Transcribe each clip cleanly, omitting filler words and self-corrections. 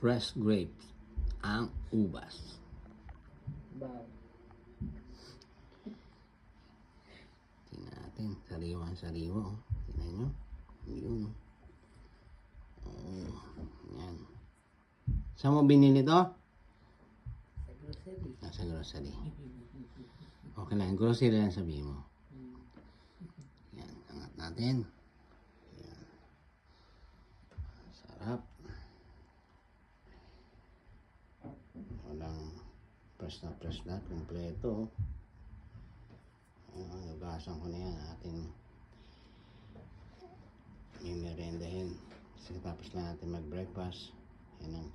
fresh grapes, ang ubas. Wow. Tingnan natin, sariwa-sariwa. Oh. Tingnan nyo. Yun. Oh, yan. Saan mo binili to? Sa grocery. Nasa grocery. Okay lang, grocery lang sabihin mo. Yan, angat natin. Yan. Sarap. Walang press na, kompleto. Nagasan ko na yan, ating mimirendahin. Kasi tapos lang natin mag-breakfast. Yan ang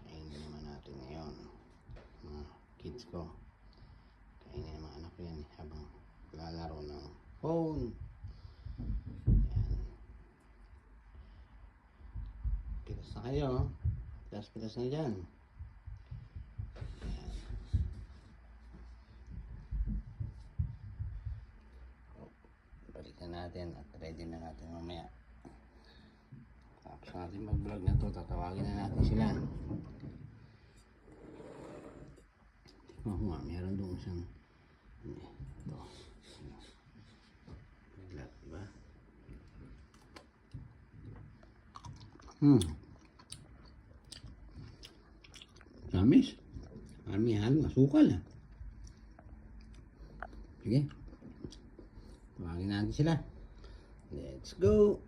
kainin naman natin ngayon. Mga kids ko. Kainin naman anak ko yan habang lalaro ng phone. Yan. Pitas na kayo. Pitas na dyan. Yan. Balik na natin at ready na natin mamaya. Tapos natin mag-vlog na to, tatawagin na natin sila. Tignan ko nga, meron doon siyang ito. Naglat, diba? Tamis. Halong asukal. Sige. Tawagin natin sila. Let's go.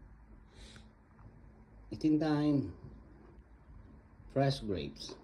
Eating time. Fresh grapes.